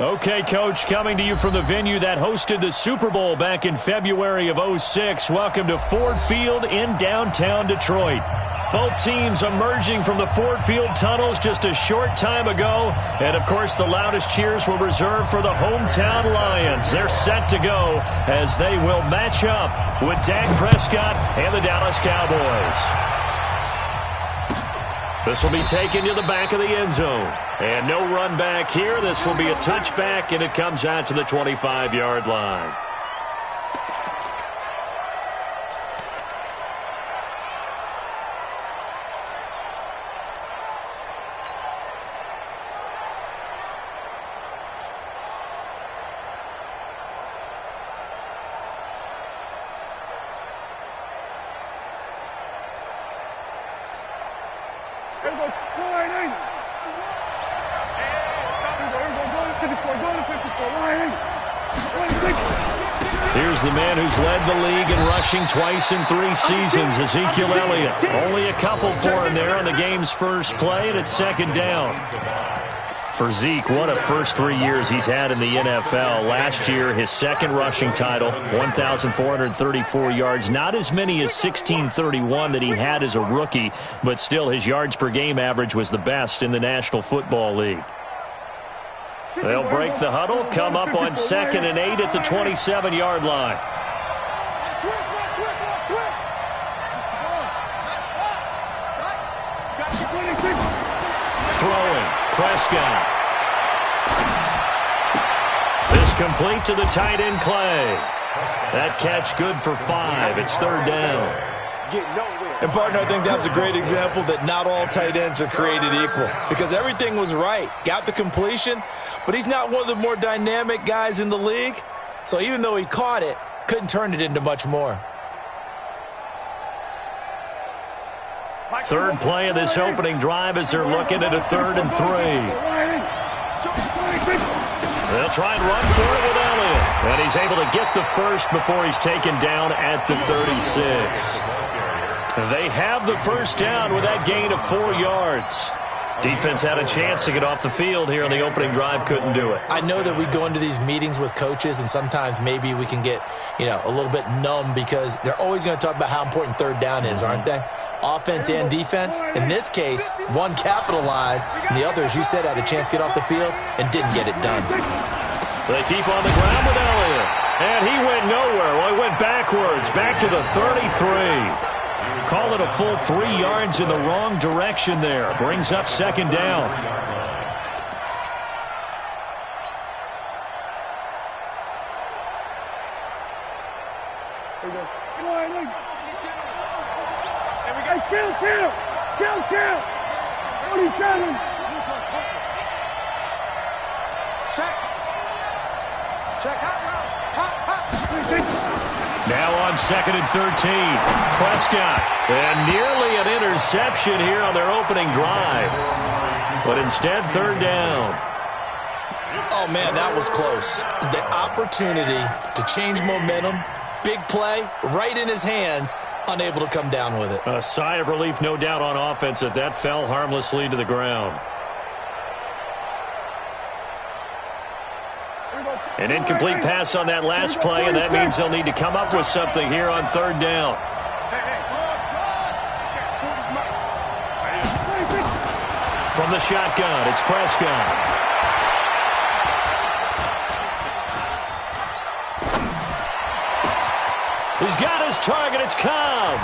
Okay, Coach, coming to you from the venue that hosted the Super Bowl back in February of '06. Welcome to Ford Field in downtown Detroit. Both teams emerging from the Ford Field tunnels just a short time ago. And, of course, the loudest cheers were reserved for the hometown Lions. They're set to go as they will match up with Dak Prescott and the Dallas Cowboys. This will be taken to the back of the end zone. And no run back here. This will be a touchback, and it comes out to the 25-yard line. Here's the man who's led the league in rushing twice in 3 seasons, Ezekiel Elliott. Only a couple for him there on the game's first play, and it's second down. For Zeke, what a first 3 years he's had in the NFL. Last year, his second rushing title, 1,434 yards. Not as many as 1,631 that he had as a rookie, but still his yards per game average was the best in the National Football League. They'll break the huddle, come up on 2nd and 8 at the 27-yard line. Throwing, Prescott. This complete to the tight end, Clay. That catch good for 5. It's third down. And, partner, I think that's a great example that not all tight ends are created equal because everything was right. Got the completion, but he's not one of the more dynamic guys in the league. So even though he caught it, couldn't turn it into much more. Third play of this opening drive as they're looking at a 3rd and 3. They'll try and run for it with Elliott. And he's able to get the first before he's taken down at the 36. They have the first down with that gain of 4 yards. Defense had a chance to get off the field here on the opening drive, couldn't do it. I know that we go into these meetings with coaches, and sometimes maybe we can get, a little bit numb because they're always going to talk about how important third down is, aren't they? Offense and defense. In this case, one capitalized, and the other, as you said, had a chance to get off the field and didn't get it done. They keep on the ground with Elliott. And he went nowhere. Well, he went backwards, back to the 33. Call it a full 3 yards in the wrong direction there. Brings up second down. Kill. 47. Check. Now on 2nd and 13. Prescott. And nearly an interception here on their opening drive. But instead, third down. Oh, man, that was close. The opportunity to change momentum, big play, right in his hands, unable to come down with it. A sigh of relief, no doubt, on offense that fell harmlessly to the ground. An incomplete pass on that last play, and that means they'll need to come up with something here on third down. From the shotgun, it's Prescott. He's got his target. It's Cobb.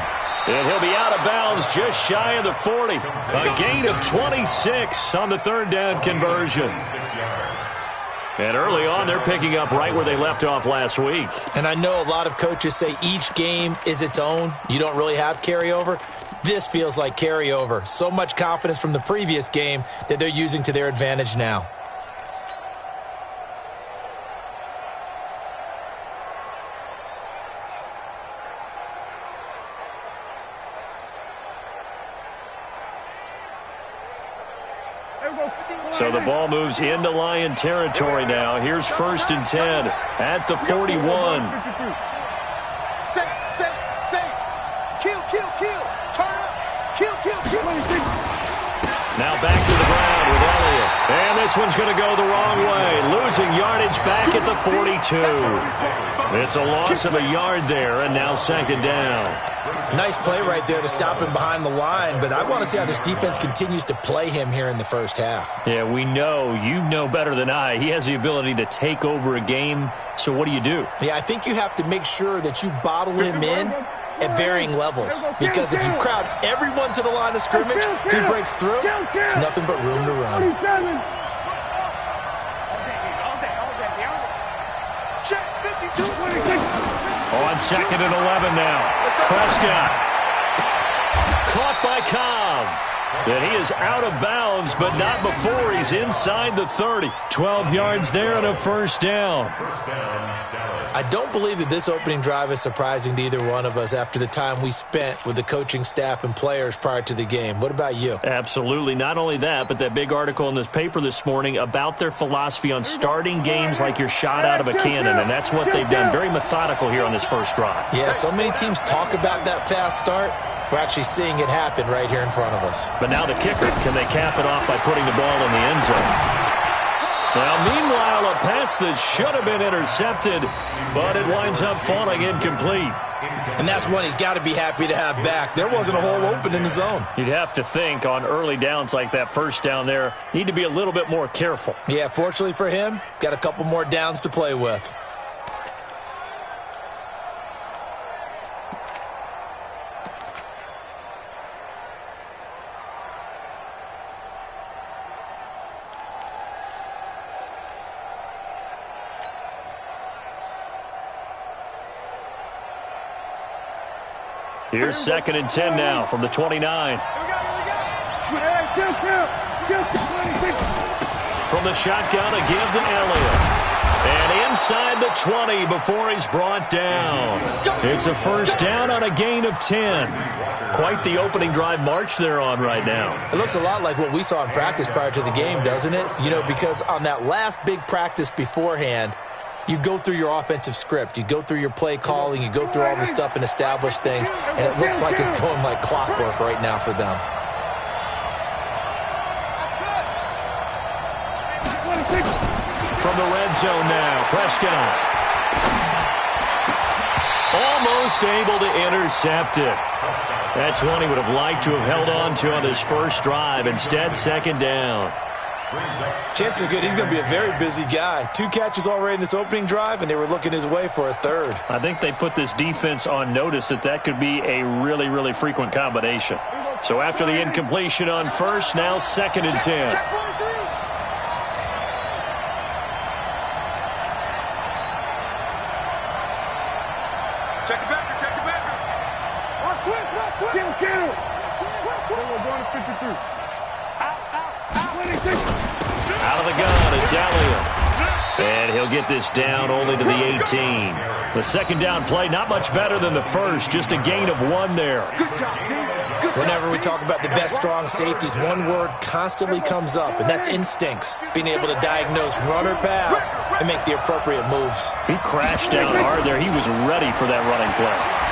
And he'll be out of bounds just shy of the 40. A gain of 26 on the third down conversion. And early on, they're picking up right where they left off last week. And I know a lot of coaches say each game is its own. You don't really have carryover. This feels like carryover. So much confidence from the previous game that they're using to their advantage now. So the ball moves into Lion territory now. Here's 1st and 10 at the 41. Say. Kill. Turn up. Kill. Now back to the ground with Elliott. And this one's going to go the wrong way, losing yardage back at the 42. It's a loss of a yard there, and now second down. Nice play right there to stop him behind the line, but I want to see how this defense continues to play him here in the first half. Yeah, we know. You know better than I. He has the ability to take over a game, so what do you do? Yeah, I think you have to make sure that you bottle him in at varying levels, because if you crowd everyone to the line of scrimmage, if he breaks through, there's nothing but room to run. On second and 11 now. Prescott. Caught by Cobb. And he is out of bounds, but not before he's inside the 30. 12 yards there and a first down. I don't believe that this opening drive is surprising to either one of us after the time we spent with the coaching staff and players prior to the game. What about you? Absolutely. Not only that, but that big article in this paper this morning about their philosophy on starting games like you're shot out of a cannon, and that's what they've done. Very methodical here on this first drive. Yeah, so many teams talk about that fast start. We're actually seeing it happen right here in front of us. But now the kicker, can they cap it off by putting the ball in the end zone? Now, meanwhile, a pass that should have been intercepted, but it winds up falling incomplete. And that's one he's got to be happy to have back. There wasn't a hole open in the zone. You'd have to think on early downs like that first down there, need to be a little bit more careful. Yeah, fortunately for him, got a couple more downs to play with. Here's second and 10 now from the 29. From the shotgun, a give to Elliott. And inside the 20 before he's brought down. It's a first down on a gain of 10. Quite the opening drive march they're on right now. It looks a lot like what we saw in practice prior to the game, doesn't it? You know, because on that last big practice beforehand, you go through your offensive script. You go through your play calling. You go through all the stuff and establish things. And it looks like it's going like clockwork right now for them. From the red zone now, Prescott. Almost able to intercept it. That's one he would have liked to have held on to on his first drive. Instead, second down. Chances are good he's going to be a very busy guy. 2 catches already in this opening drive, and they were looking his way for a third. I think they put this defense on notice that could be a really, really frequent combination. So after the incompletion on first, now second and 10. Check it back. Watch twist. Kill. We're going to 53. Out of the gun, it's Elliott. And he'll get this down only to the 18. The second down play, not much better than the first, just a gain of 1 there. Whenever we talk about the best strong safeties, one word constantly comes up, and that's instincts. Being able to diagnose run or pass and make the appropriate moves. He crashed down hard there. He was ready for that running play.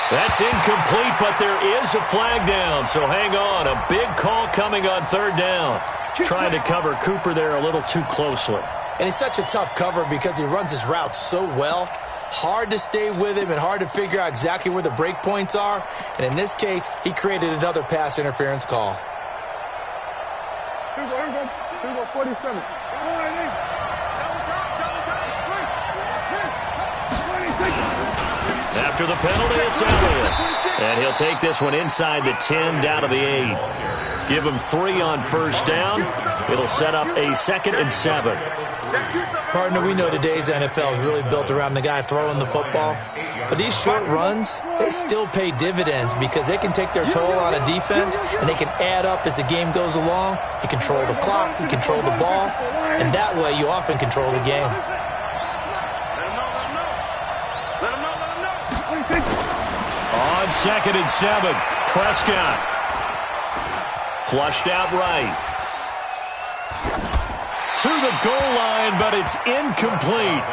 That's incomplete, but there is a flag down, so hang on. A big call coming on third down. Trying to cover Cooper there a little too closely. And he's such a tough cover because he runs his routes so well. Hard to stay with him and hard to figure out exactly where the break points are. And in this case, he created another pass interference call. Here's go 47. After the penalty, it's Elliott. And he'll take this one inside the 10, down to the 8. Give him 3 on first down. It'll set up a 2nd and 7. Partner, we know today's NFL is really built around the guy throwing the football. But these short runs, they still pay dividends because they can take their toll on a defense and they can add up as the game goes along. You control the clock, you control the ball, and that way you often control the game. On 2nd and 7, Prescott. Flushed out right. To the goal line, but it's incomplete.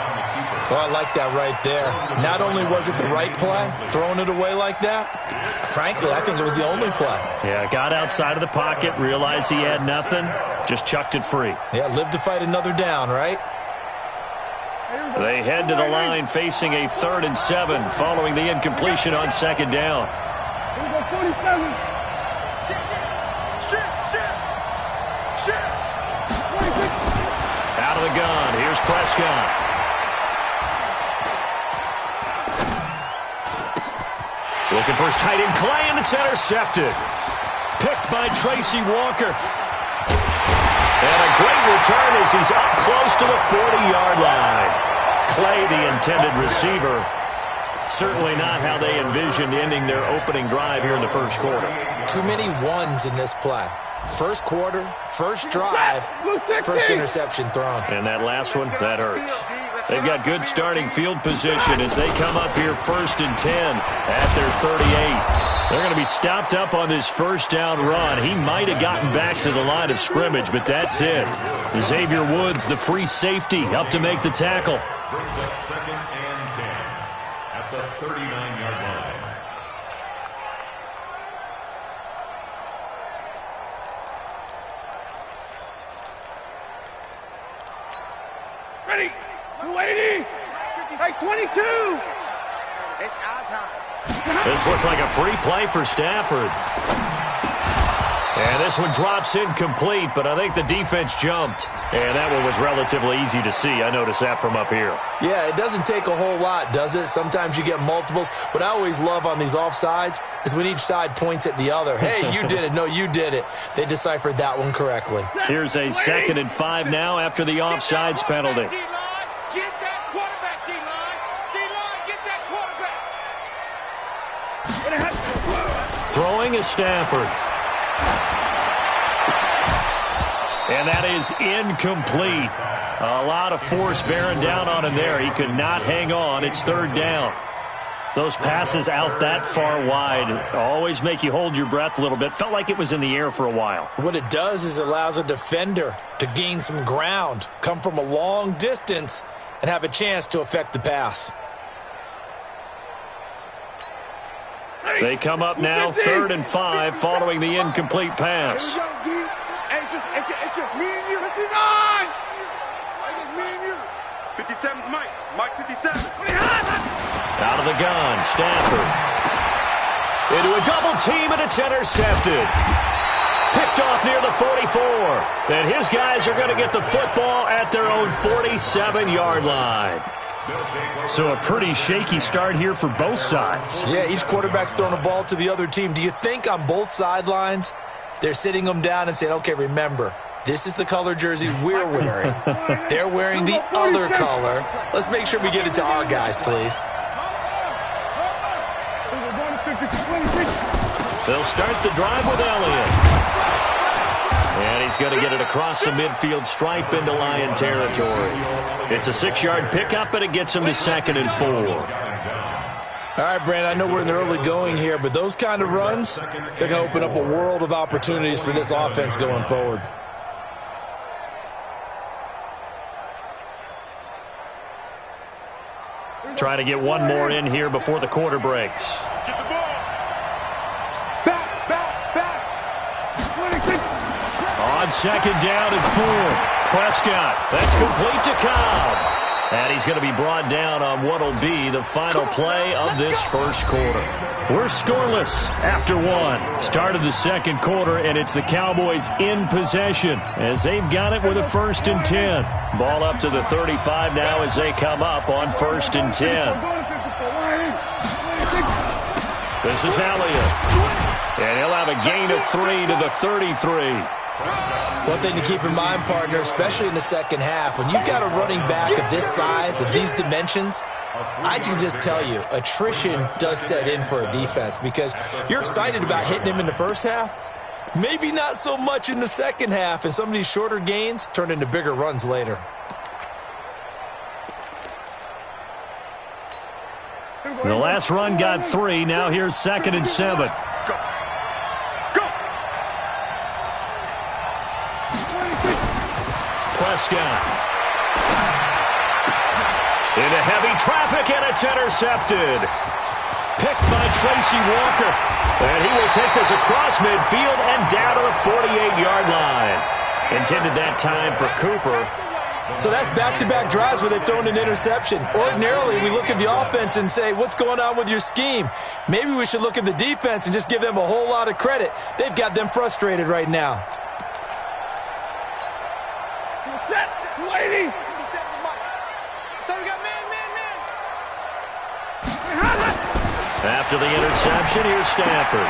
Oh, I like that right there. Not only was it the right play, throwing it away like that, frankly, I think it was the only play. Yeah, got outside of the pocket, realized he had nothing, just chucked it free. Yeah, live to fight another down, right? They head to the line facing a 3rd and 7 following the incompletion on 2nd down. Out of the gun, here's Prescott. Looking for his tight end, Clay, and it's intercepted. Picked by Tracy Walker. And a great return as he's up close to the 40-yard line. Clay, the intended receiver. Certainly not how they envisioned ending their opening drive here in the first quarter. Too many ones in this play. First quarter, first drive, first interception thrown. And that last one, that hurts. They've got good starting field position as they come up here 1st and 10 at their 38. They're going to be stopped up on this first down run. He might have gotten back to the line of scrimmage, but that's it. Xavier Woods, the free safety, up to make the tackle. Brings up 2nd and 10 at the 39-yard line. Ready. 280. Hey, 22. It's our time. This looks like a free play for Stafford. And this one drops incomplete, but I think the defense jumped. And that one was relatively easy to see. I noticed that from up here. Yeah, it doesn't take a whole lot, does it? Sometimes you get multiples. What I always love on these offsides is when each side points at the other. Hey, you did it. No, you did it. They deciphered that one correctly. Here's a 2nd and 5 now after the offsides penalty. Get that quarterback, D-line. D-line, get that quarterback. Throwing is Stafford. And that is incomplete. A lot of force bearing down on him there. He could not hang on. It's 3rd down. Those passes out that far wide always make you hold your breath a little bit. Felt like it was in the air for a while. What it does is it allows a defender to gain some ground, come from a long distance, and have a chance to affect the pass. They come up now 3rd and 5 following the incomplete pass. It's just me and you. 59. It's just me and you. 57's Mike. Mike 57. Out of the gun, Stafford. Into a double team, and it's intercepted. Picked off near the 44. And his guys are going to get the football at their own 47-yard line. So a pretty shaky start here for both sides. Yeah, each quarterback's throwing a ball to the other team. Do you think on both sidelines they're sitting them down and saying, okay, remember, this is the color jersey we're wearing. They're wearing the other color. Let's make sure we get it to our guys, please. They'll start the drive with Elliott. And he's going to get it across the midfield stripe into Lion territory. It's a 6-yard pickup, and it gets him to 2nd and 4. All right, Brandon, I know we're in the early going here, but those kind of runs, they're going to open up a world of opportunities for this offense going forward. Try to get one more in here before the quarter breaks. Get the ball. Back. On 2nd down and 4. Prescott. That's complete to Cobb. And he's going to be brought down on what will be the final play of this first quarter. We're scoreless after 1. Start of the 2nd quarter, and it's the Cowboys in possession as they've got it with a 1st and 10. Ball up to the 35 now as they come up on 1st and 10. This is Elliott. And he'll have a gain of 3 to the 33. One thing to keep in mind, partner, especially in the second half, when you've got a running back of this size, of these dimensions, I can just tell you, attrition does set in for a defense because you're excited about hitting him in the first half, maybe not so much in the second half, and some of these shorter gains turn into bigger runs later. The last run got 3. Now here's 2nd and 7. Prescott. Into heavy traffic, and it's intercepted. Picked by Tracy Walker. And he will take this across midfield and down to the 48-yard line. Intended that time for Cooper. So that's back-to-back drives where they've thrown an interception. Ordinarily, we look at the offense and say, what's going on with your scheme? Maybe we should look at the defense and just give them a whole lot of credit. They've got them frustrated right now. Set, lady. So we got man. After the interception, here's Stafford.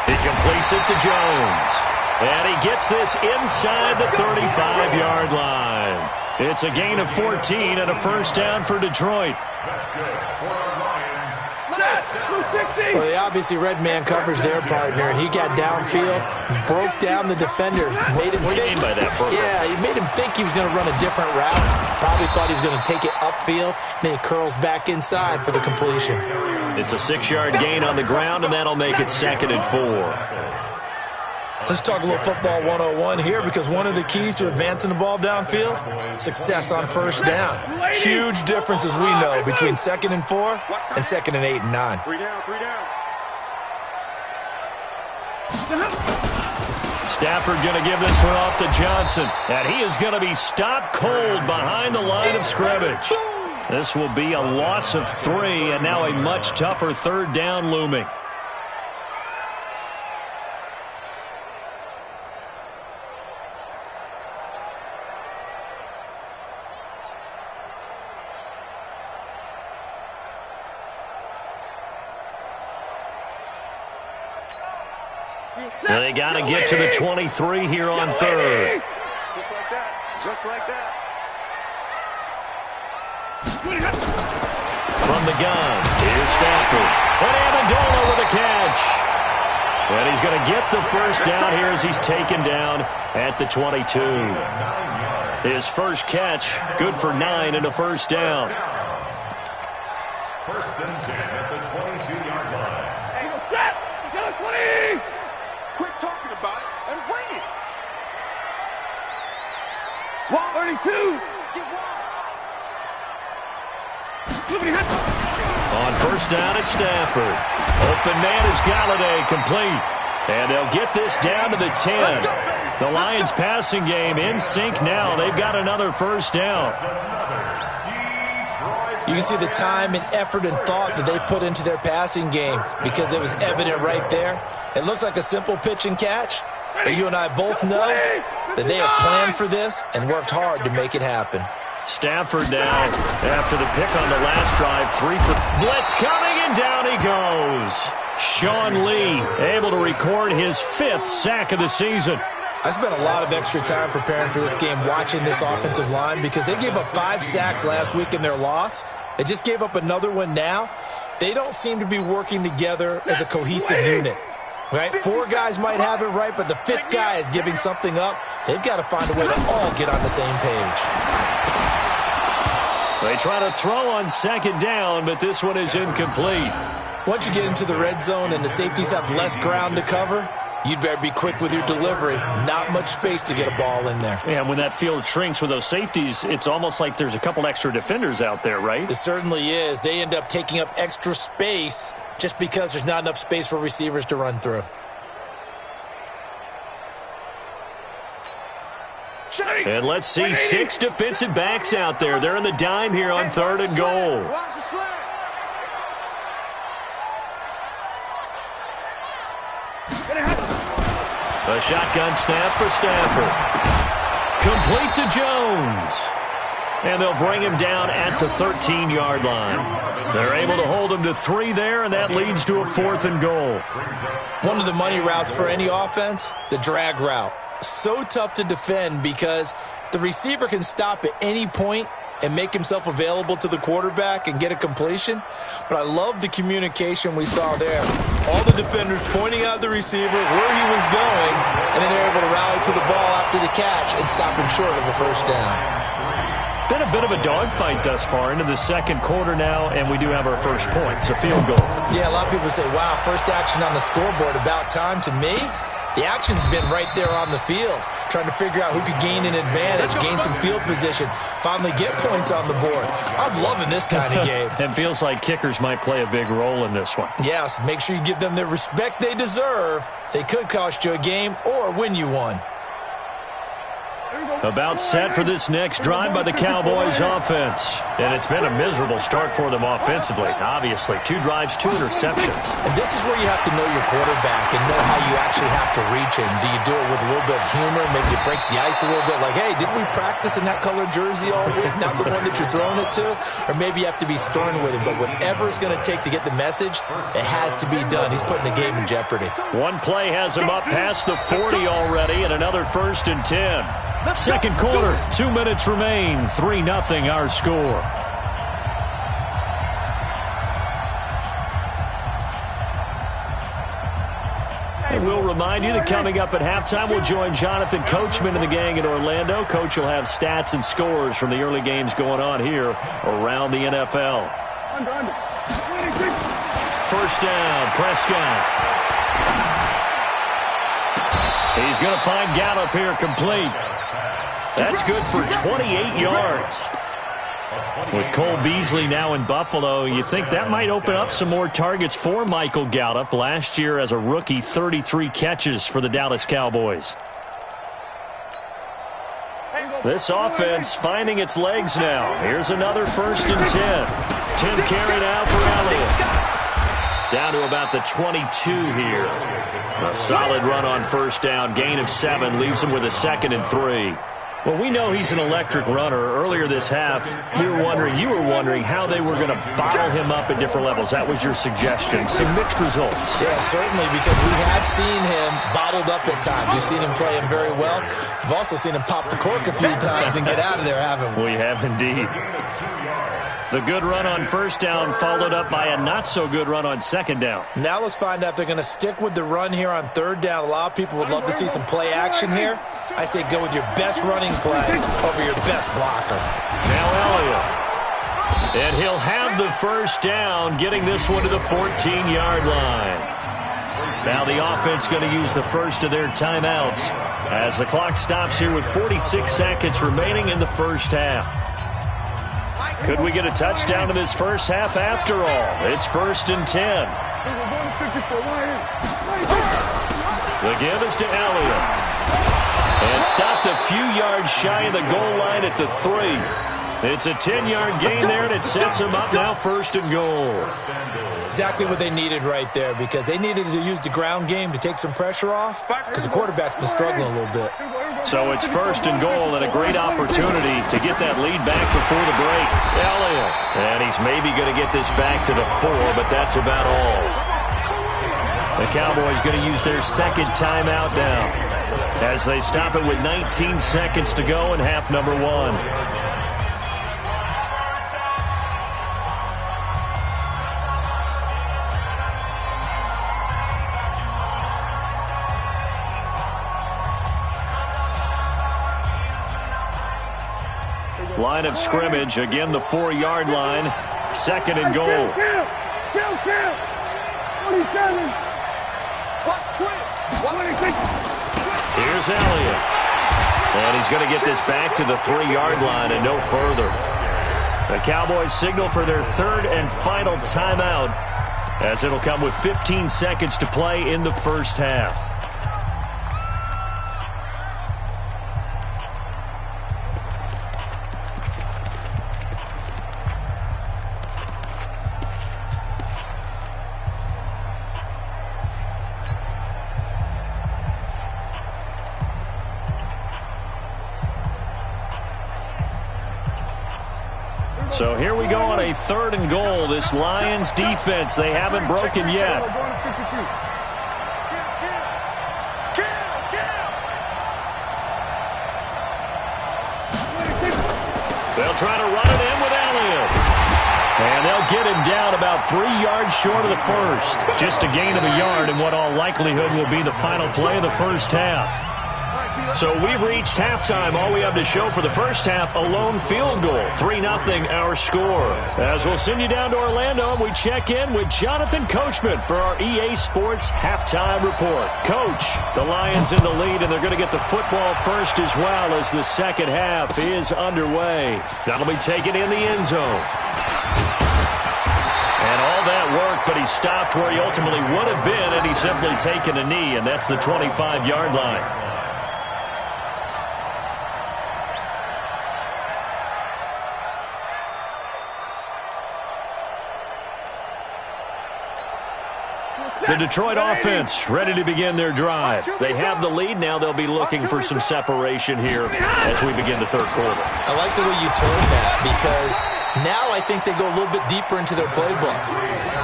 He completes it to Jones. And he gets this inside the 35-yard line. It's a gain of 14 and a first down for Detroit. That's good for our Lions. Well, they obviously read man coverage their partner, and he got downfield, broke down the defender, made him What do you mean by that, Booker? Yeah, he made him think he was going to run a different route. Probably thought he was going to take it upfield. Then he curls back inside for the completion. It's a 6-yard gain on the ground, and that'll make it 2nd and 4. Let's talk a little football 101 here, because one of the keys to advancing the ball downfield, success on first down. Huge difference, as we know, between 2nd and 4 and 2nd and 8 and 9. 3 down. Stafford going to give this one off to Johnson, and he is going to be stopped cold behind the line of scrimmage. This will be a loss of 3, and now a much tougher 3rd down looming. They got to get to the 23 here on 3rd. Just like that. Just like that. From the gun, here's Stafford. And Amendola with a catch. And he's going to get the first down here as he's taken down at the 22. His first catch, good for 9 and a first down. First and 10 at the 22-yard line. Angle set. He's got a 20. Quit talking about it and bring it. 32. Get wild. On first down, it's Stafford. Open man is Galladay, complete. And they'll get this down to the 10. The Lions' passing game in sync now. They've got another first down. You can see the time and effort and thought that they put into their passing game, because it was evident right there. It looks like a simple pitch and catch, but you and I both know that they have planned for this and worked hard to make it happen. Stafford now, after the pick on the last drive, 3 for blitz coming, and down he goes. Sean Lee able to record his 5th sack of the season. I spent a lot of extra time preparing for this game, watching this offensive line, because they gave up 5 sacks last week in their loss. They just gave up another one now. They don't seem to be working together as a cohesive unit. Right? 4 guys might have it right, but the 5th guy is giving something up. They've got to find a way to all get on the same page. They try to throw on 2nd down, but this one is incomplete. Once you get into the red zone and the safeties have less ground to cover, you'd better be quick with your delivery. Not much space to get a ball in there. Yeah, when that field shrinks with those safeties, it's almost like there's a couple extra defenders out there, right? It certainly is. They end up taking up extra space just because there's not enough space for receivers to run through. And let's see 6 defensive backs out there. They're in the dime here on 3rd and goal. Watch the slant. A shotgun snap for Stafford. Complete to Jones. And they'll bring him down at the 13-yard line. They're able to hold him to 3 there, and that leads to a 4th and goal. One of the money routes for any offense, the drag route. So tough to defend because the receiver can stop at any point and make himself available to the quarterback and get a completion. But I love the communication we saw there. All the defenders pointing out the receiver, where he was going, and then they're able to rally to the ball after the catch and stop him short of a first down. Been a bit of a dogfight thus far into the 2nd quarter now, and we do have our first point. It's a field goal. Yeah, a lot of people say, wow, first action on the scoreboard, about time. To me, the action's been right there on the field. trying to figure out who could gain an advantage, gain some field position, finally get points on the board. I'm loving this kind of game. It feels like kickers might play a big role in this one. Yes, make sure you give them the respect they deserve. They could cost you a game or win you one. About set for this next drive by the Cowboys offense. And it's been a miserable start for them offensively, obviously. 2 drives, 2 interceptions. And this is where you have to know your quarterback and know how you actually have to reach him. Do you do it with a little bit of humor? Maybe you break the ice a little bit like, hey, didn't we practice in that colored jersey all week? Not the one that you're throwing it to? Or maybe you have to be stern with him. But whatever it's going to take to get the message, it has to be done. He's putting the game in jeopardy. One play has him up past the 40 already, and another 1st and 10. Second quarter, 2 minutes remain. 3-0 our score. And we'll remind you that coming up at halftime, we'll join Jonathan Coachman and the gang in Orlando. Coach will have stats and scores from the early games going on here around the NFL. First down, Prescott. He's going to find Gallup here complete. That's good for 28 yards. With Cole Beasley now in Buffalo, you think that might open up some more targets for Michael Gallup. Last year as a rookie, 33 catches for the Dallas Cowboys. This offense finding its legs now. Here's another 1st and 10. 10 carry now for Elliott. Down to about the 22 here. A solid run on first down. Gain of 7 leaves him with a 2nd and 3. Well, we know he's an electric runner. Earlier this half, you were wondering how they were going to bottle him up at different levels. That was your suggestion. Some mixed results. Yeah, certainly, because we have seen him bottled up at times. You've seen him play him very well. We've also seen him pop the cork a few times and get out of there, haven't we? We have indeed. The good run on first down followed up by a not-so-good run on second down. Now let's find out if they're going to stick with the run here on third down. A lot of people would love to see some play action here. I say go with your best running play over your best blocker. Now Elliott. And he'll have the first down, getting this one to the 14-yard line. Now the offense going to use the first of their timeouts as the clock stops here with 46 seconds remaining in the first half. Could we get a touchdown in this first half after all? It's 1st and 10. The give is to Elliott. And stopped a few yards shy of the goal line at the 3. It's a 10-yard gain there, and it sets them up now 1st and goal. Exactly what they needed right there, because they needed to use the ground game to take some pressure off, because the quarterback's been struggling a little bit. So it's 1st and goal and a great opportunity to get that lead back before the break. Elliott. And he's maybe going to get this back to the 4, but that's about all. The Cowboys going to use their second timeout now as they stop it with 19 seconds to go in half number 1. Line of scrimmage, again the 4-yard line. 2nd and goal. Kill. 27. Here's Elliott. And he's going to get this back to the 3-yard line and no further. The Cowboys signal for their 3rd and final timeout as it'll come with 15 seconds to play in the first half. So here we go on a 3rd and goal. This Lions defense, they haven't broken yet. They'll try to run it in with Elliott. And they'll get him down about 3 yards short of the first. Just a gain of a yard in what all likelihood will be the final play of the first half. So we've reached halftime. All we have to show for the first half, a lone field goal. 3-0 our score. As we'll send you down to Orlando, and we check in with Jonathan Coachman for our EA Sports Halftime Report. Coach, the Lions in the lead, and they're going to get the football first as well as the second half is underway. That'll be taken in the end zone. And all that work, but he stopped where he ultimately would have been, and he's simply taken a knee, and that's the 25-yard line. The Detroit offense ready to begin their drive. They have the lead. Now they'll be looking for some separation here as we begin the third quarter. I like the way you turned that, because now I think they go a little bit deeper into their playbook.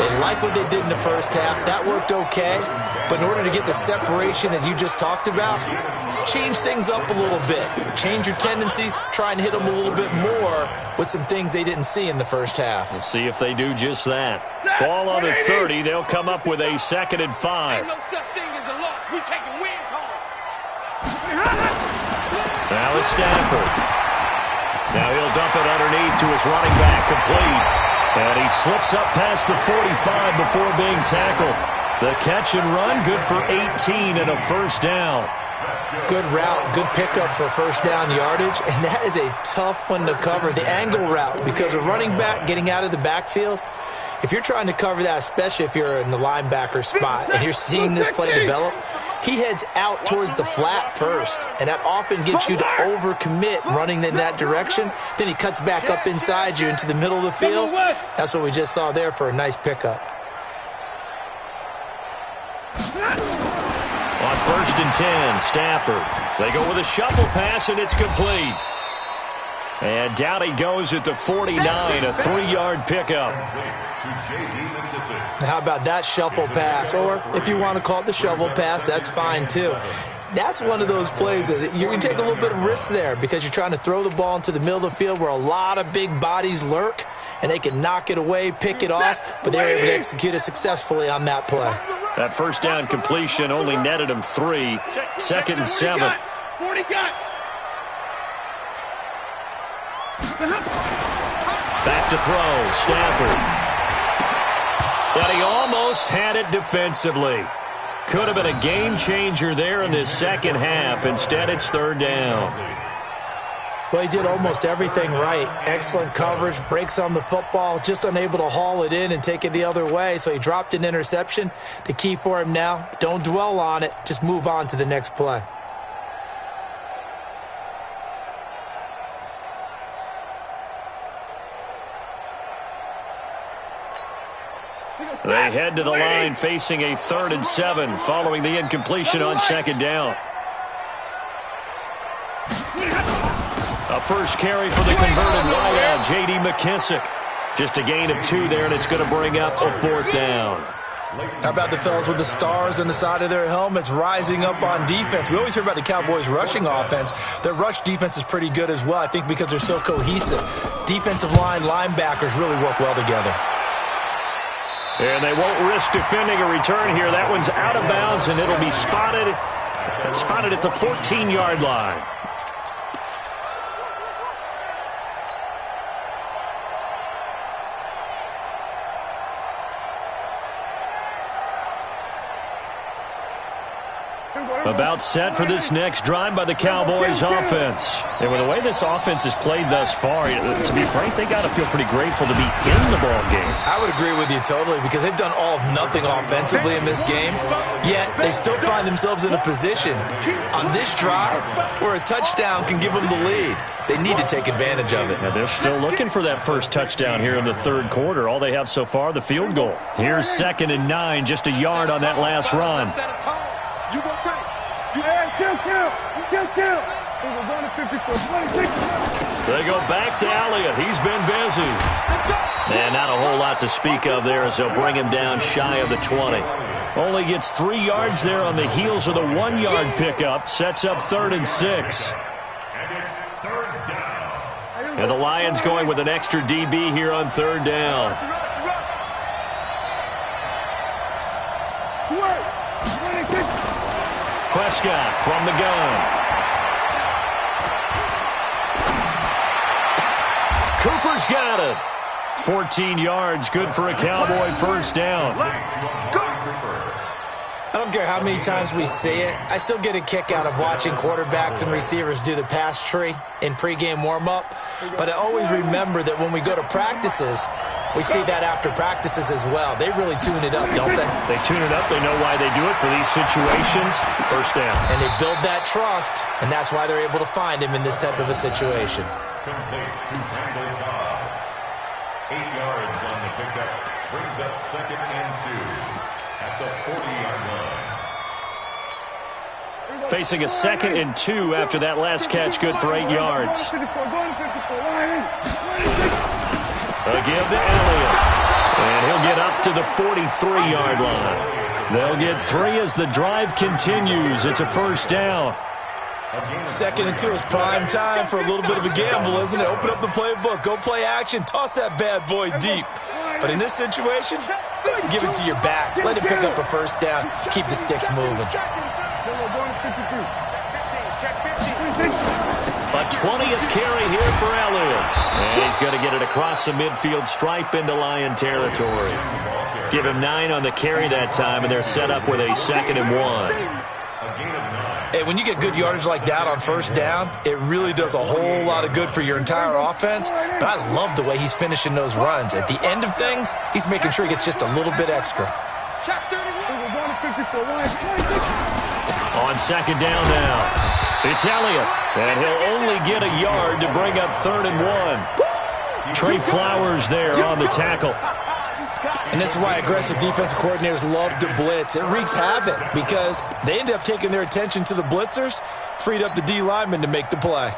They like what they did in the first half. That worked okay. But in order to get the separation that you just talked about, change things up a little bit. Change your tendencies. Try and hit them a little bit more with some things they didn't see in the first half. We'll see if they do just that. Ball on the 30. They'll come up with a 2nd and 5. Ain't no such thing as a loss. We taking wins home. Now it's Stafford. Now he'll dump it underneath to his running back, complete. And he slips up past the 45 before being tackled. The catch and run, good for 18 and a first down. Good route, good pickup for first down yardage, and that is a tough one to cover. The angle route, because a running back getting out of the backfield, if you're trying to cover that, especially if you're in the linebacker spot and you're seeing this play develop, he heads out towards the flat first, and that often gets you to overcommit running in that direction. Then he cuts back up inside you into the middle of the field. That's what we just saw there for a nice pickup. On 1st and 10, Stafford. They go with a shuffle pass, and it's complete. And down he goes at the 49, a 3-yard pickup. How about that shuffle pass? Or if you want to call it the shovel pass, that's fine too. That's one of those plays that you can take a little bit of risk there because you're trying to throw the ball into the middle of the field where a lot of big bodies lurk, and they can knock it away, pick it off, but they were able to execute it successfully on that play. That first down completion only netted him 3. 2nd and 7. Back to throw, Stafford. But he almost had it defensively. Could have been a game changer there in this second half. Instead, it's 3rd down. Well, he did almost everything right. Excellent coverage, breaks on the football, just unable to haul it in and take it the other way. So he dropped an interception. The key for him now, don't dwell on it. Just move on to the next play. They head to the line facing a 3rd and 7 following the incompletion on 2nd down. A first carry for the converted wideout, J.D. McKissick. Just a gain of 2 there, and it's going to bring up a 4th down. How about the fellas with the stars on the side of their helmets rising up on defense? We always hear about the Cowboys' rushing offense. Their rush defense is pretty good as well, I think, because they're so cohesive. Defensive line, linebackers really work well together. And they won't risk defending a return here. That one's out of bounds, and it'll be spotted at the 14-yard line. About set for this next drive by the Cowboys offense. And with the way this offense has played thus far, to be frank, they got to feel pretty grateful to be in the ball game. I would agree with you totally because they've done all of nothing offensively in this game, yet they still find themselves in a position on this drive where a touchdown can give them the lead. They need to take advantage of it. And they're still looking for that first touchdown here in the third quarter. All they have so far, the field goal. Here's 2nd and 9, just a yard on that last run. You go take. Kill. They go back to Elliott. He's been busy. And not a whole lot to speak of there as they'll bring him down shy of the 20. Only gets 3 yards there on the heels of the 1-yard pickup. Sets up 3rd and 6. And the Lions going with an extra DB here on 3rd down. Prescott from the gun. Cooper's got it. 14 yards, good for a Cowboy first down. I don't care how many times we see it. I still get a kick out of watching quarterbacks and receivers do the pass tree in pregame warm-up. But I always remember that when we go to practices, we see that after practices as well. They really tune it up, don't they? They tune it up. They know why they do it for these situations. First down. And they build that trust, and that's why they're able to find him in this type of a situation. Complete to Randall Cobb. 8 yards on the pickup. Brings up 2nd and 2 at the 40-yard line. Facing a 2nd and 2 after that last catch, good for 8 yards. A give to Elliott. And he'll get up to the 43-yard line. They'll get 3 as the drive continues. It's a first down. 2nd and 2 is prime time for a little bit of a gamble, isn't it? Open up the playbook, go play action, toss that bad boy deep. But in this situation, go ahead and give it to your back. Let him pick up a first down. Keep the sticks moving. A 20th carry here for Elliott. And he's going to get it across the midfield stripe into Lion territory. Give him 9 on the carry that time, and they're set up with a 2nd and 1. Hey, when you get good yardage like that on first down, it really does a whole lot of good for your entire offense. But I love the way he's finishing those runs. At the end of things, he's making sure he gets just a little bit extra. On 2nd down now, it's Elliott. And he'll only get a yard to bring up 3rd and 1. Trey Flowers there on the tackle. And this is why aggressive defensive coordinators love to blitz. It wreaks havoc because they end up taking their attention to the blitzers, freed up the D lineman to make the play.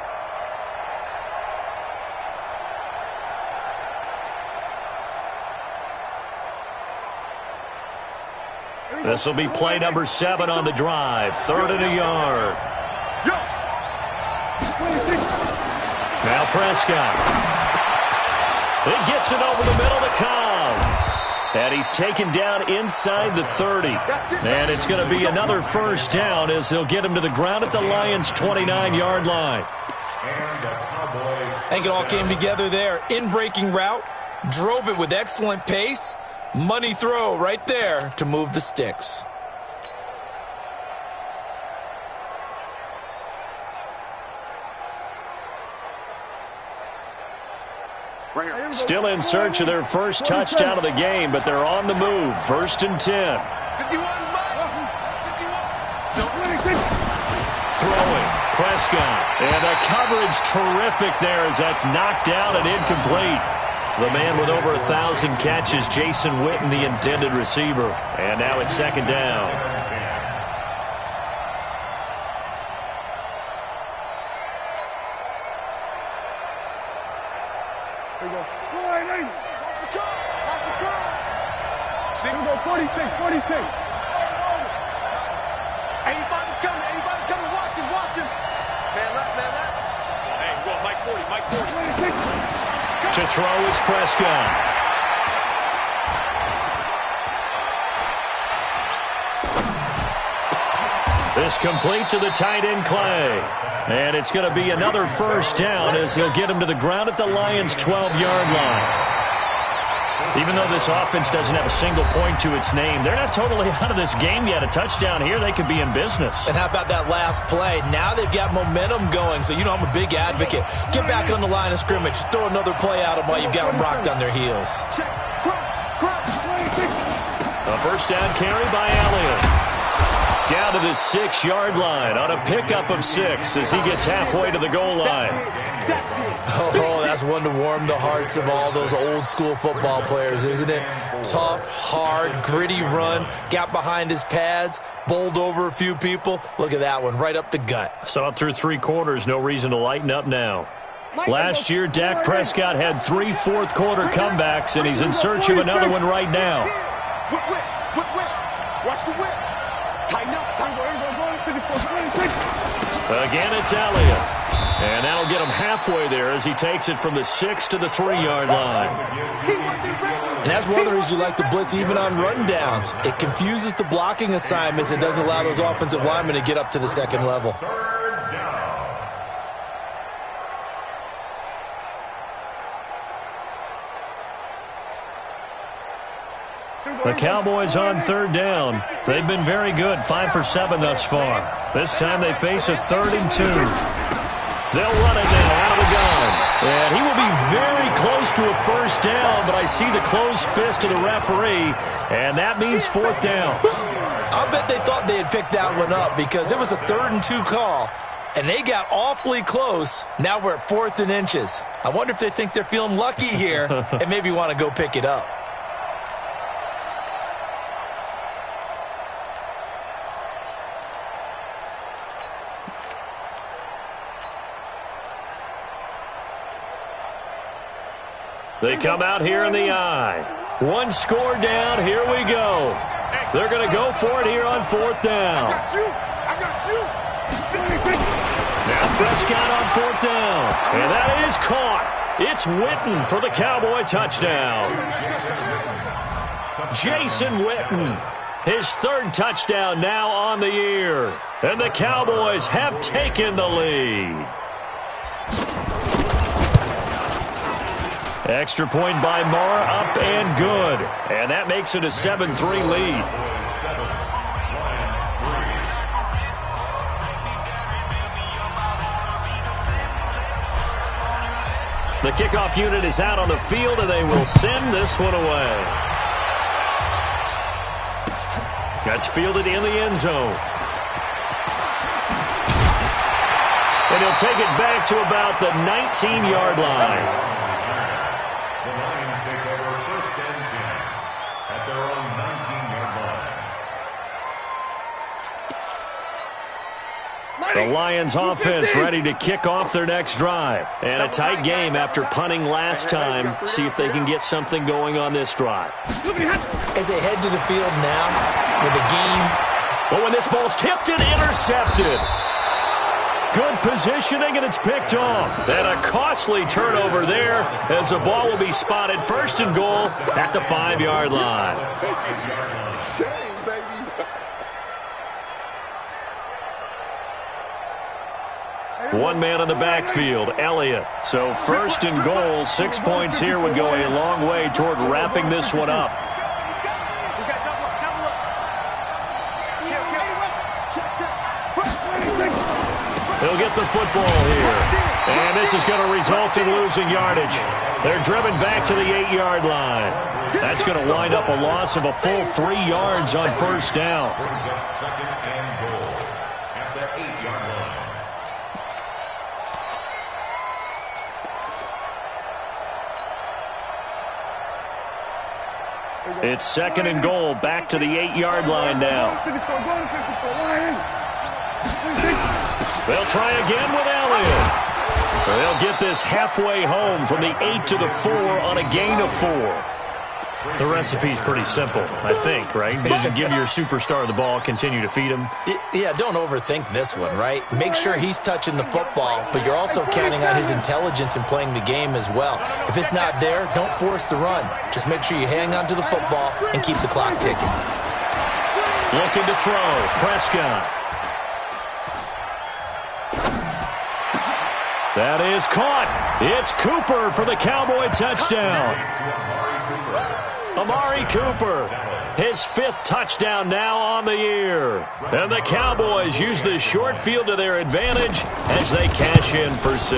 This will be play number 7 on the drive. 3rd and a yard. Now Prescott. He gets it over the middle to Cobb. And he's taken down inside the 30. And it's going to be another first down as they'll get him to the ground at the Lions' 29-yard line. I think it all came together there. In-breaking route, drove it with excellent pace. Money throw right there to move the sticks. Still in search of their first touchdown of the game, but they're on the move. 1st and 10. Throwing, Prescott. And the coverage terrific there as that's knocked down and incomplete. The man with over 1,000 catches, Jason Witten, the intended receiver. And now it's 2nd down. Single 46. Everybody coming, watch him. Man left. Hey, well, Mike 40. To throw is Prescott. This complete to the tight end, Clay. And it's going to be another first down as they'll get him to the ground at the Lions' 12-yard line. Even though this offense doesn't have a single point to its name, they're not totally out of this game yet. A touchdown here, they could be in business. And how about that last play? Now they've got momentum going, so you know I'm a big advocate. Get back on the line of scrimmage. Throw another play at them while you've got them rocked on their heels. A first down carry by Elliott. Down to the 6-yard line on a pickup of 6 as he gets halfway to the goal line. Oh, that's one to warm the hearts of all those old-school football players, isn't it? Tough, hard, gritty run, got behind his pads, bowled over a few people. Look at that one, right up the gut. Saw it through 3 quarters, no reason to lighten up now. Last year, Dak Prescott had 3 fourth-quarter comebacks, and he's in search of another one right now. Watch the whip. Tighten up. Again, it's Elliott. And that'll get him halfway there as he takes it from the 6 to the 3-yard line. And that's one of the reasons you like to blitz even on rundowns. It confuses the blocking assignments. It doesn't allow those offensive linemen to get up to the second level. The Cowboys on third down. They've been very good, 5 for 7 thus far. This time they face a 3rd and 2. They'll run it now out of the gun. And he will be very close to a first down, but I see the closed fist of the referee, and that means 4th down. I bet they thought they had picked that one up because it was a 3rd and 2 call, and they got awfully close. Now we're at 4th and inches. I wonder if they think they're feeling lucky here and maybe want to go pick it up. They come out here in the eye. 1 score down. Here we go. They're going to go for it here on 4th down. I got you. Now Prescott on 4th down. And that is caught. It's Witten for the Cowboy touchdown. Jason Witten. His 3rd touchdown now on the year. And the Cowboys have taken the lead. Extra point by Marr, up and good. And that makes it a 7-3 lead. The kickoff unit is out on the field, and they will send this one away. That's fielded in the end zone. And he'll take it back to about the 19-yard line. The Lions offense ready to kick off their next drive. And a tight game after punting last time. See if they can get something going on this drive. As they head to the field now with a gain. But when this ball's tipped and intercepted. Good positioning, and it's picked off. And a costly turnover there as the ball will be spotted 1st and goal at the 5-yard line. One man in the backfield, Elliott. So 1st and goal, 6 points here would go a long way toward wrapping this one up. He'll get the football here. And this is going to result in losing yardage. They're driven back to the 8-yard line. That's going to wind up a loss of a full 3 yards on 1st down. 2nd and goal at the 8-yard line. It's 2nd and goal, back to the 8-yard line now. They'll try again with Elliott. They'll get this halfway home from the 8 to the 4 on a gain of 4. The recipe's pretty simple, I think, right? You just give your superstar the ball, continue to feed him. Yeah, don't overthink this one, right? Make sure he's touching the football, but you're also counting on his intelligence in playing the game as well. If it's not there, don't force the run. Just make sure you hang on to the football and keep the clock ticking. Looking to throw, Prescott. That is caught. It's Cooper for the Cowboy touchdown. Amari Cooper, his 5th touchdown now on the year. And the Cowboys use the short field to their advantage as they cash in for 6.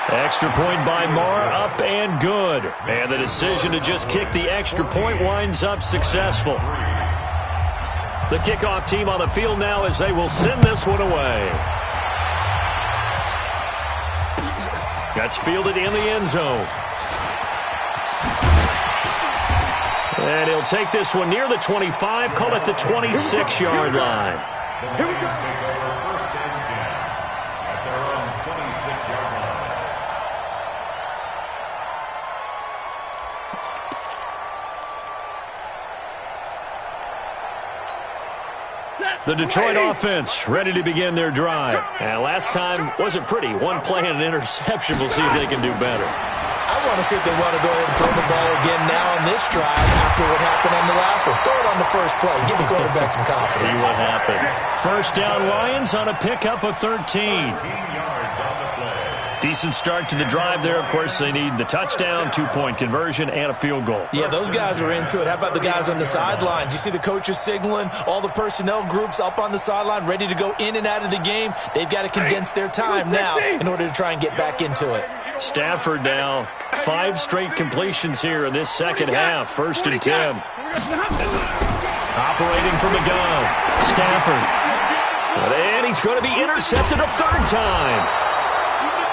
Extra point by Marr, up and good. And the decision to just kick the extra point winds up successful. The kickoff team on the field now as they will send this one away. That's fielded in the end zone. And he'll take this one near the 25, call it the 26-yard line. Here we go. Take over 1st and 10 at their own 26-yard line. The Detroit offense ready to begin their drive. And last time wasn't pretty. One play and an interception. We'll see if they can do better. I want to see if they want to go ahead and throw the ball again now on this drive after what happened on the last one. Throw it on the first play. Give the quarterback some confidence. See what happens. 1st down, Lions on a pickup of 13. 13 yards on the play. Decent start to the drive there. Of course, they need the touchdown, 2-point conversion, and a field goal. Yeah, those guys are into it. How about the guys on the sidelines? You see the coaches signaling, all the personnel groups up on the sideline, ready to go in and out of the game. They've got to condense their time now in order to try and get back into it. Stafford now, 5 straight completions here in this second half. 1st and 10. Operating from the gun, Stafford. And he's going to be intercepted a 3rd time.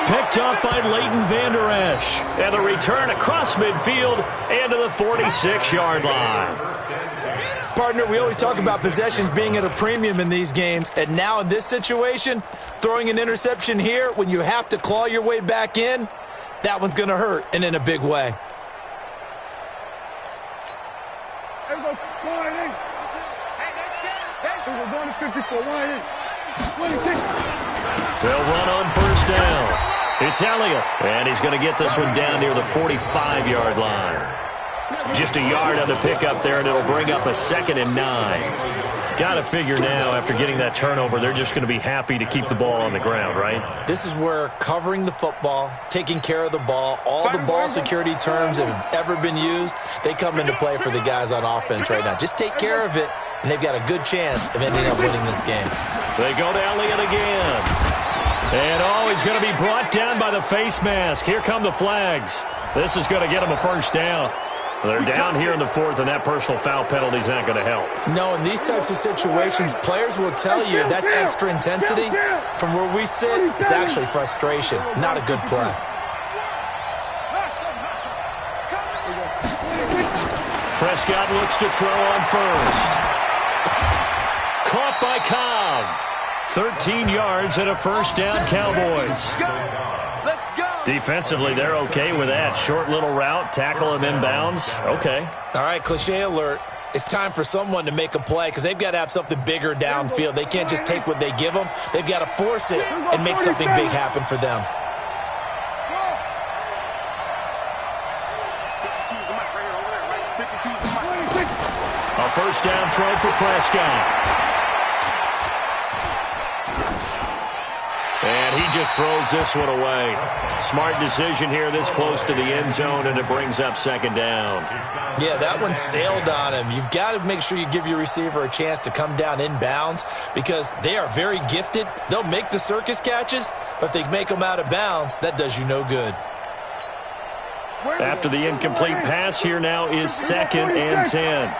Picked up by Leighton Vander Esch. And the return across midfield and to the 46-yard line. Partner, we always talk about possessions being at a premium in these games. And now in this situation, throwing an interception here when you have to claw your way back in, that one's going to hurt, and in a big way. They'll run on 1st down. It's Elliott, and he's going to get this one down near the 45-yard line. Just a yard on the pickup there, and it'll bring up a 2nd and 9. Got to figure now, after getting that turnover, they're just going to be happy to keep the ball on the ground, right? This is where covering the football, taking care of the ball, all the ball security terms that have ever been used, they come into play for the guys on offense right now. Just take care of it, and they've got a good chance of ending up winning this game. They go to Elliott again. And, he's going to be brought down by the face mask. Here come the flags. This is going to get him a 1st down. They're down here in the 4th, and that personal foul penalty is not going to help. No, in these types of situations, players will tell you that's extra intensity. From where we sit, it's actually frustration, not a good play. Prescott looks to throw on 1st. Caught by Cobb. 13 yards and a 1st down, Cowboys. Defensively, they're okay with that. Short little route, tackle him inbounds. Okay. All right, cliche alert. It's time for someone to make a play because they've got to have something bigger downfield. They can't just take what they give them. They've got to force it and make something big happen for them. A 1st down throw for Prescott. And he just throws this one away. Smart decision here this close to the end zone, and it brings up 2nd down. Yeah, that one sailed on him. You've got to make sure you give your receiver a chance to come down inbounds because they are very gifted. They'll make the circus catches, but if they make them out of bounds, that does you no good. After the incomplete pass, here now is 2nd and 10.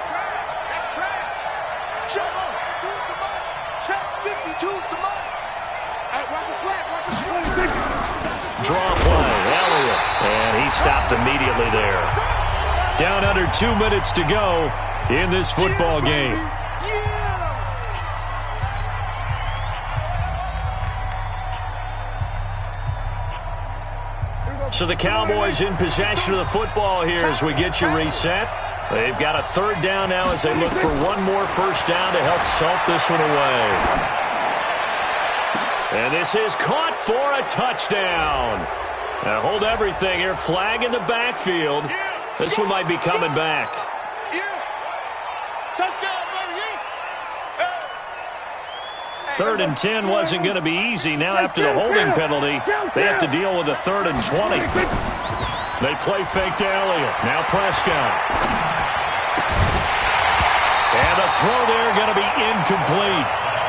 Draw play, Elliott, and he stopped immediately there. Down under 2 minutes to go in this football game. So the Cowboys in possession of the football here as we get you reset. They've got a 3rd down now as they look for one more 1st down to help salt this one away. And this is caught for a touchdown. Now hold everything here. Flag in the backfield. This one might be coming back. Third and 10 wasn't going to be easy. Now after the holding penalty, they have to deal with a 3rd and 20. They play fake to Elliott. Now Prescott. And the throw there going to be incomplete.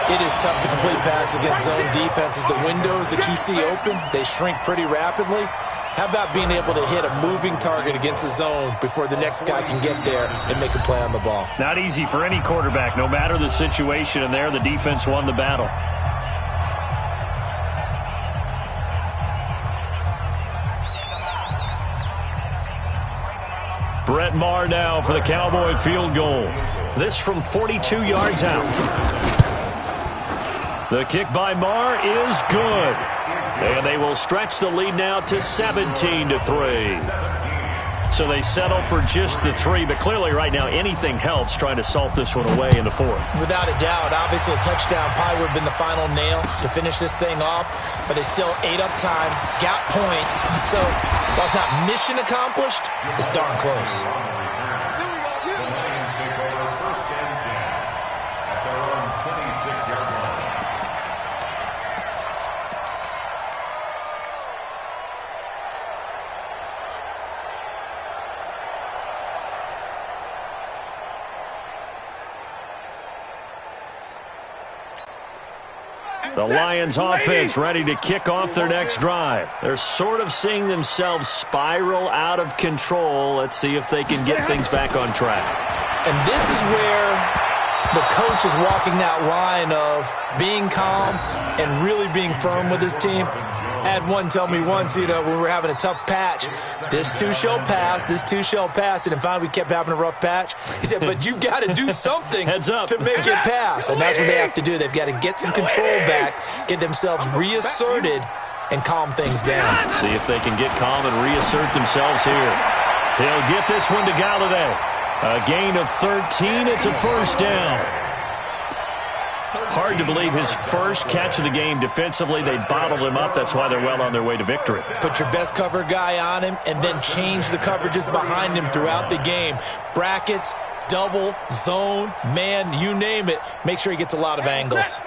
It is tough to complete passes against zone defenses. The windows that you see open, they shrink pretty rapidly. How about being able to hit a moving target against a zone before the next guy can get there and make a play on the ball? Not easy for any quarterback, no matter the situation, and there the defense won the battle. Brett Maher now for the Cowboy field goal. This from 42 yards out. The kick by Maher is good. And they will stretch the lead now to 17-3. So they settle for just the 3, but clearly right now anything helps trying to salt this one away in the 4th. Without a doubt, obviously a touchdown probably would have been the final nail to finish this thing off, but it's still ate up time, got points. So while it's not mission accomplished, it's darn close. The Lions offense ready to kick off their next drive. They're sort of seeing themselves spiral out of control. Let's see if they can get things back on track. And this is where the coach is walking that line of being calm and really being firm with his team. I had one tell me once, when we were having a tough patch, this too shall pass, this too shall pass. And then finally we kept having a rough patch. He said, but you've got to do something to make it pass. And that's what they have to do. They've got to get some control back, get themselves reasserted, and calm things down. See if they can get calm and reassert themselves here. He'll get this one to Galladay. A gain of 13. It's a first down. Hard to believe his first catch of the game defensively. They bottled him up. That's why they're well on their way to victory. Put your best cover guy on him and then change the coverages behind him throughout the game. Brackets, double, zone, man, you name it. Make sure he gets a lot of angles.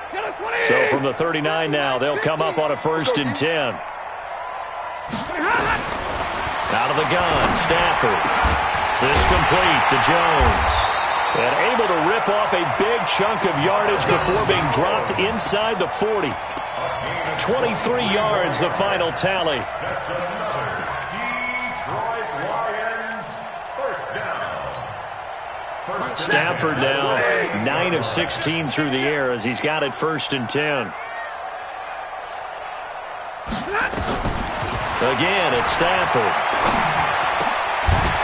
So from the 39 now, they'll come up on a 1st and 10. Out of the gun, Stafford. This complete to Jones. And able to rip off a big chunk of yardage before being dropped inside the 40. 23 yards, the final tally. That's another Detroit Lions first down. Stafford now 9 of 16 through the air as he's got it 1st and 10. Again, it's Stafford.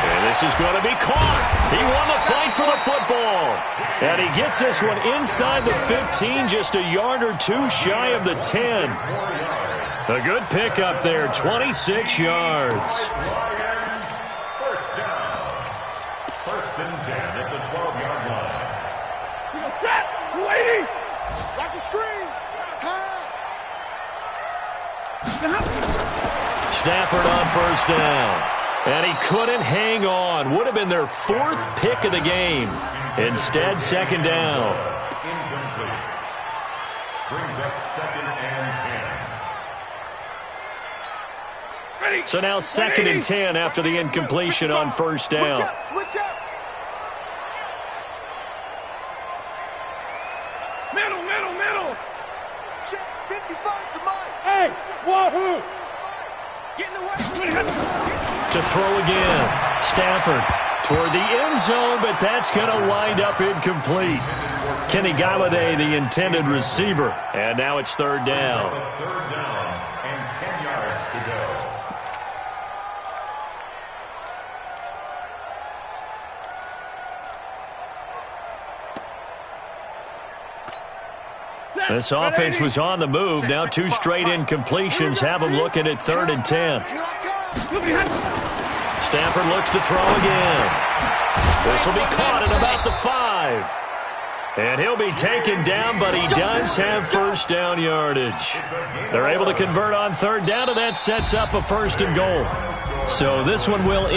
And this is going to be caught. He won the fight for the football. And he gets this one inside the 15, just a yard or two shy of the 10. A good pickup there, 26 yards. First down. 1st and 10 at the 12-yard line. Waiting. Watch the screen. Pass. Stafford on 1st down. And he couldn't hang on. Would have been their 4th pick of the game. Instead, 2nd down. Incomplete. Brings up 2nd and 10. So now 2nd and 10 after the incompletion on 1st down. Switch up. Middle. Check 55 to Mike. Hey, wahoo. Get in the way. To throw again. Stafford toward the end zone, but that's going to wind up incomplete. Kenny Galladay, the intended receiver. And now it's 3rd down. 3rd down and 10 yards to go. This offense was on the move. Now 2 straight incompletions have them looking at 3rd and 10. Stafford looks to throw again. This will be caught at about the 5. And he'll be taken down, but he does have 1st down yardage. They're able to convert on 3rd down, and that sets up a 1st and goal. So this one will